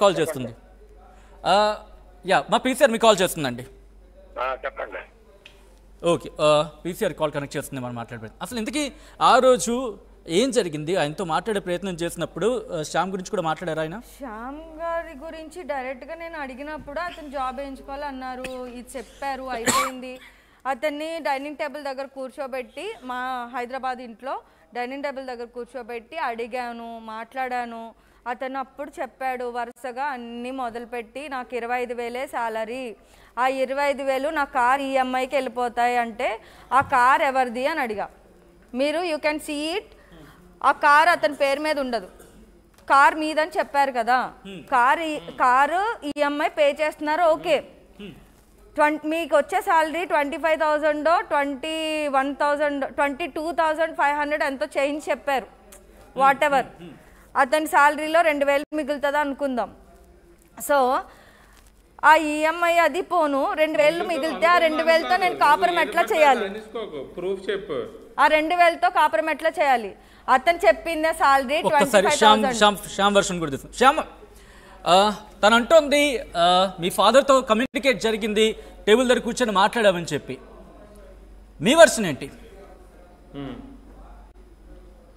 Call చేస్తుంది. Yeah మా PCR మీకు కాల్ చేస్తుందండి. చెప్పండి. ఓకే, పీసీఆర్ కాల్ కనెక్ట్ చేస్తుంది, మనం మాట్లాడబోదు. అసలు ఇంతకీ ఆ రోజు ఏం జరిగింది? ఆయనతో మాట్లాడే ప్రయత్నం చేసినప్పుడు శ్యామ్ గురించి కూడా మాట్లాడారు ఆయన? శ్యామ్ గారి గురించి డైరెక్ట్గా నేను అడిగినప్పుడు అతను జాబ్ వేయించుకోవాలన్నారు, ఇది చెప్పారు, అయిపోయింది. అతన్ని డైనింగ్ టేబుల్ దగ్గర కూర్చోబెట్టి, మా హైదరాబాద్ ఇంట్లో డైనింగ్ టేబుల్ దగ్గర కూర్చోబెట్టి అడిగాను, మాట్లాడాను. అతను అప్పుడు చెప్పాడు వరుసగా అన్నీ మొదలుపెట్టి, నాకు 25,000 శాలరీ, ఆ 25,000 నా కార్ ఈఎంఐకి వెళ్ళిపోతాయి అంటే ఆ కార్ ఎవరిది అని అడిగా. మీరు యూ కెన్ సీ ఇట్, ఆ కార్ అతని పేరు మీద ఉండదు, కార్ మీదని చెప్పారు కదా, కారు ఈఎంఐ పే చేస్తున్నారు. ఓకే, మీకు వచ్చే శాలరీ 25,000 21,000 22,500 ఎంతో చేంజ్ చెప్పారు. వాట్ ఎవర్, అతని శాలరీలో 2,000 మిగులుతుందా అనుకుందాం. సో ఆ ఈఎంఐ అది పోను, 2,000 మిగిలితే ఆ 2,000తో నేను కాపురం ఎట్లా చేయాలి? ఆ 2,000తో కాపురం ఎట్లా చేయాలి? అతను చెప్పిందే శాలరీ 25,000. శ్యామ్ వర్షన్ కూడా తెలుసు. శ్యామ్ తను అంటోంది మీ ఫాదర్తో కమ్యూనికేట్ జరిగింది, టేబుల్ దగ్గర కూర్చొని మాట్లాడామని చెప్పి. మీ వర్షన్ ఏంటి?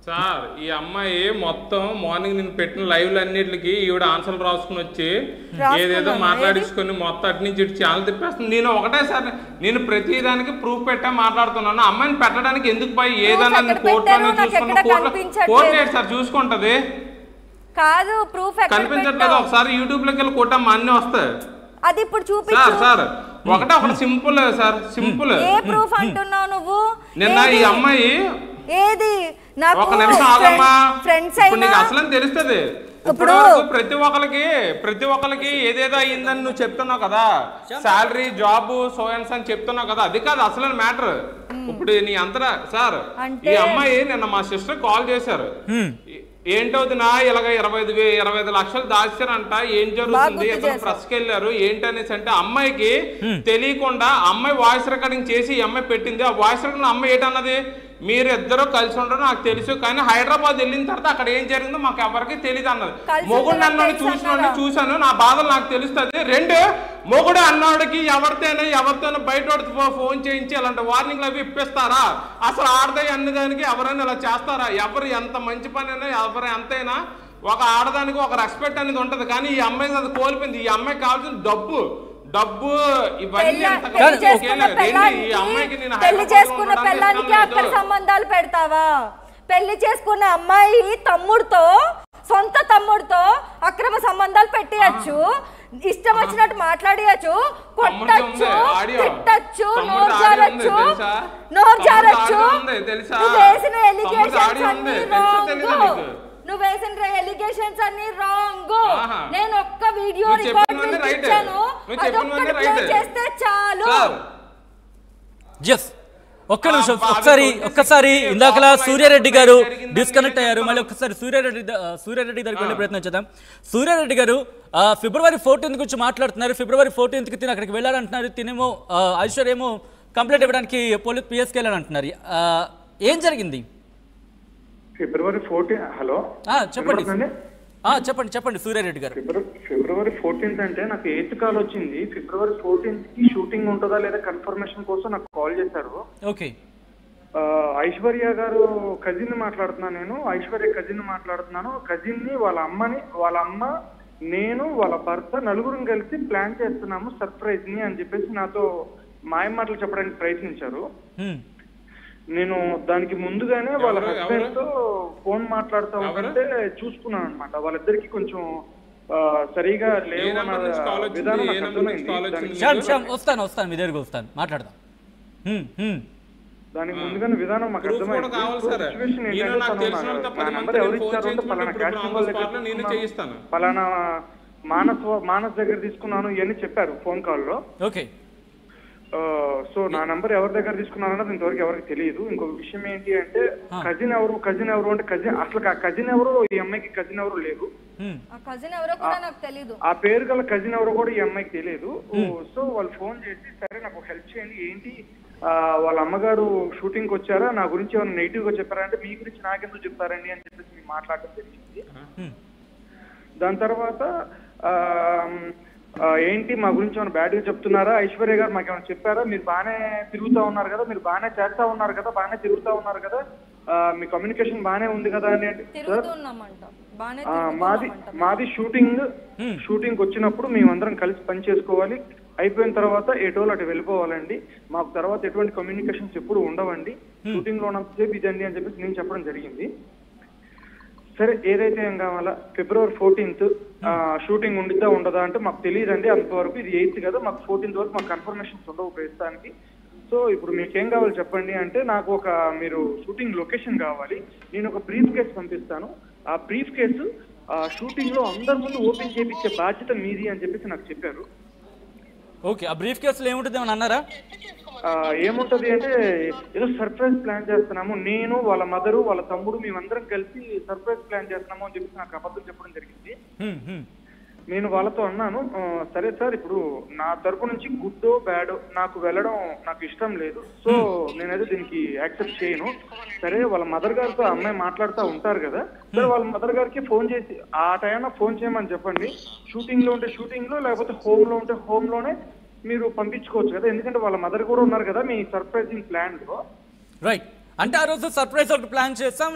సార్, ఈ అమ్మాయి మొత్తం మార్నింగ్ నేను పెట్టిన లైవ్లు అన్నిటికి ఈవిడ ఆన్సర్లు రాసుకుని వచ్చి ఏదేదో మాట్లాడించుకొని మొత్తం అటు నుంచి ఇటు ఛానల్ తిప్పేస్తుంది. నేను ఒకటే సార్, నేను ప్రతి దానికి ప్రూఫ్ పెట్టా మాట్లాడుతున్నాను. అమ్మాయిని పెట్టడానికి ఎందుకు పోయి ఏదన్నా కోర్టులోనే చూసుకున్నా, కోర్టు సార్ చూసుకుంటది కాదు, ప్రూఫ్ కనిపించట్లేదు. ఒకసారి యూట్యూబ్ లోకి వెళ్ళి కొట్టమ్మా, అన్ని వస్తాయి. అది ఇప్పుడు చూపించు సార్. ఒకటి సింపుల్ సార్, సింపుల్. ఏ ప్రూఫ్ అంటున్నావు నువ్వు? నిన్న ఈ అమ్మాయి ఏది నాకు ఒక నిమిషం ఆగమ్మా, ఫ్రెండ్స్ నీకు అసలు తెలుస్తుంది. ఇప్పుడు ప్రతి ఒక్కరికి ఏదేదో అయ్యిందని నువ్వు చెప్తున్నావు కదా, శాలరీ జాబ్ సోయన్స్ అని చెప్తున్నావు కదా, అది కాదు అసలు మ్యాటర్. ఇప్పుడు నీ అంతటా సార్, ఈ అమ్మాయి నిన్న మా సిస్టర్ కాల్ చేశారు. ఏంటవుతున్నా ఇలాగ 25 లక్షలు దాచారంట, ఏం జరుగుతుంది, ఇతను ప్రెస్కి వెళ్ళారు ఏంటి అనేసి అంటే, అమ్మాయికి తెలియకుండా అమ్మాయి వాయిస్ రికార్డింగ్ చేసి ఈ అమ్మాయి పెట్టింది. ఆ వాయిస్ రికార్డింగ్ అమ్మాయి ఏంటన్నది, మీరు ఇద్దరు కలిసి ఉండరు నాకు తెలుసు, కానీ హైదరాబాద్ వెళ్ళిన తర్వాత అక్కడ ఏం జరిగిందో మాకు ఎవరికి తెలియదు అన్నది. మొగుడు అన్నాడు చూశాను, నా బాధలు నాకు తెలుస్తుంది. 2 మొగుడు అన్నాడికి ఎవరితోనో బయట ఫోన్ చేయించి అలాంటి వార్నింగ్లు అవి ఇప్పిస్తారా? అసలు ఆడదాయి అన్నదానికి ఎవరైనా ఇలా చేస్తారా? ఎవరు ఎంత మంచి పని అయినా, ఎవరు ఎంతైనా ఒక ఆడదానికి ఒక రెస్పెక్ట్ అనేది ఉంటది. కానీ ఈ అమ్మాయికి అది కోల్పోయింది. ఈ అమ్మాయికి కావాల్సిన డబ్బు ఇవన్నీ పెళ్లి చేసుకున్న పిల్లానికి అక్కడ సంబంధాలు పెడతావా? పెళ్లి చేసుకున్న అమ్మాయి తమ్ముడితో, సొంత తమ్ముడితో అక్రమ సంబంధాలు పెట్టేయచ్చు, ఇష్టం వచ్చినట్టు మాట్లాడేయచ్చు, కొట్టచ్చు, తిట్టచ్చు, నోరు జారచ్చు. నువ్వు వేసిన ఎలిగేషన్స్ అన్ని రాంగ్. నువ్వు వేసిన ఎలిగేషన్స్ అన్ని రాంగ్. నేను ఒక్క వీడియో రికార్డ్ చేయించాను, అదొక్కటి ప్లే చేస్తే చాలు. ఒక్క నిమిషం, ఒక్కసారి ఇందాకలా సూర్యారెడ్డి గారు డిస్కనెక్ట్ అయ్యారు. మళ్ళీ ఒక్కసారి సూర్యారెడ్డి గారికి వెళ్ళే ప్రయత్నం చేద్దాం. సూర్యారెడ్డి గారు ఫిబ్రవరి 14 గురించి మాట్లాడుతున్నారు. ఫిబ్రవరి 14కి తిని అక్కడికి వెళ్ళాలంటున్నారు. తినేమో ఐశ్వర్య ఏమో కంప్లైంట్ ఇవ్వడానికి పోలీస్ పిఎస్కి వెళ్ళాలంటున్నారు. ఏం జరిగింది? ఫిబ్రవరి 14. హలో చెప్పండి సూర్యారెడ్డి గారు. ఫిబ్రవరి 14 అంటే నాకు 8th కాల్ వచ్చింది. ఫిబ్రవరి 14కి షూటింగ్ ఉంటుందా లేదా కన్ఫర్మేషన్ కోసం నాకు కాల్ చేశారు. ఓకే, ఐశ్వర్య గారు కజిన్ మాట్లాడుతున్నాను. నేను ఐశ్వర్య కజిన్ మాట్లాడుతున్నాను. కజిన్ ని వాళ్ళ అమ్మ, నేను, వాళ్ళ భర్త నలుగురం కలిసి ప్లాన్ చేస్తున్నాము సర్ప్రైజ్ ని అని చెప్పేసి నాతో మాయ మాటలు చెప్పడానికి ప్రయత్నించారు. నేను దానికి ముందుగానే వాళ్ళ హస్బెండ్ తో ఫోన్ మాట్లాడుతూ ఉంటే చూసుకున్నాను అనమాట. వాళ్ళిద్దరికి కొంచెం సరిగా లేవు విధానం. మాట్లాడదాం. దానికి ముందుగానే విధానం మాకు అర్థమైంది. పలానా మానస్ దగ్గర తీసుకున్నాను ఇవన్నీ చెప్పారు ఫోన్ కాల్లో. ఓకే, సో నా నంబర్ ఎవరి దగ్గర తీసుకున్నారన్నది ఇంతవరకు ఎవరికి తెలియదు. ఇంకొక విషయం ఏంటి అంటే, కజిన్ ఎవరు అంటే అసలు కజిన్ ఎవరు, ఈ అమ్మాయికి కజిన్ ఎవరు లేదు. ఆ పేరు గల కజిన్ ఎవరు కూడా ఈ అమ్మాయికి తెలియదు. సో వాళ్ళు ఫోన్ చేసి, సరే నాకు హెల్ప్ చేయండి, ఏంటి వాళ్ళ అమ్మగారు షూటింగ్ కి వచ్చారా, నా గురించి ఏమైనా నెగిటివ్ గా చెప్పారా అంటే, మీ గురించి నాకెందుకు చెప్తారండి అని చెప్పేసి మాట్లాడడం జరిగింది. దాని తర్వాత ఏంటి మా గురించి ఏమైనా బ్యాడ్గా చెప్తున్నారా? ఐశ్వర్య గారు మాకు ఏమైనా చెప్పారా? మీరు బాగానే తిరుగుతూ ఉన్నారు కదా, మీరు బాగానే చేస్తా ఉన్నారు కదా, బాగానే తిరుగుతూ ఉన్నారు కదా, మీ కమ్యూనికేషన్ బాగానే ఉంది కదా అని అంటే సార్ మాది షూటింగ్ వచ్చినప్పుడు మేమందరం కలిసి పని చేసుకోవాలి, అయిపోయిన తర్వాత ఎటోలు అటు వెళ్ళిపోవాలండి, మాకు తర్వాత ఎటువంటి కమ్యూనికేషన్స్ ఎప్పుడు ఉండవండి, షూటింగ్ లో ఉన్నంతసేపు ఇదండి అని చెప్పేసి నేను చెప్పడం జరిగింది. సరే ఏదైతే ఏం కావాలా, February 14th షూటింగ్ ఉండిద్దా ఉండదా అంటే మాకు తెలియదండి, అంతవరకు ఇది 8th కదా, మాకు 14th వరకు మాకు కన్ఫర్మేషన్స్ ఉండవు ప్రస్తుతానికి. సో ఇప్పుడు మీకేం కావాలి చెప్పండి అంటే నాకు మీరు షూటింగ్ లొకేషన్ కావాలి, నేను ఒక బ్రీఫ్ కేసు పంపిస్తాను, ఆ బ్రీఫ్ కేసు షూటింగ్ లో అందరి ముందు ఓపెన్ చేయించే బాధ్యత మీది అని చెప్పేసి నాకు చెప్పారు. ఓకే, ఆ బ్రీఫ్ కేసులో ఏముంటుంది ఏమని అన్నారా? ఏముంటది అంటే ఏదో సర్ప్రైజ్ ప్లాన్ చేస్తున్నాము, నేను వాళ్ళ మదరు వాళ్ళ తమ్ముడు మేమందరం కలిసి సర్ప్రైజ్ ప్లాన్ చేస్తున్నాము అని చెప్పి నాకు అబద్ధం చెప్పడం జరిగింది. నేను వాళ్ళతో అన్నాను, సరే సార్ ఇప్పుడు నా తరపు నుంచి గుడ్డో బ్యాడో నాకు వెళ్ళడం నాకు ఇష్టం లేదు, సో నేనైతే దీనికి యాక్సెప్ట్ చేయను. సరే వాళ్ళ మదర్ గారితో అమ్మాయి మాట్లాడుతూ ఉంటారు కదా, సరే వాళ్ళ మదర్ గారికి ఫోన్ చేసి ఆ టైంలో ఫోన్ చేయమని చెప్పండి, షూటింగ్ లో ఉంటే షూటింగ్ లో, లేకపోతే హోమ్ లో ఉంటే హోమ్ లోనే మీరు పంపించుకోవచ్చు కదా, ఎందుకంటే వాళ్ళ మదర్ కూడా ఉన్నారు కదా మీ సర్ప్రైజింగ్ ప్లాన్ లో. రైట్, అంటే ఆ రోజు సర్ప్రైజ్ ఒకటి ప్లాన్ చేస్తాం.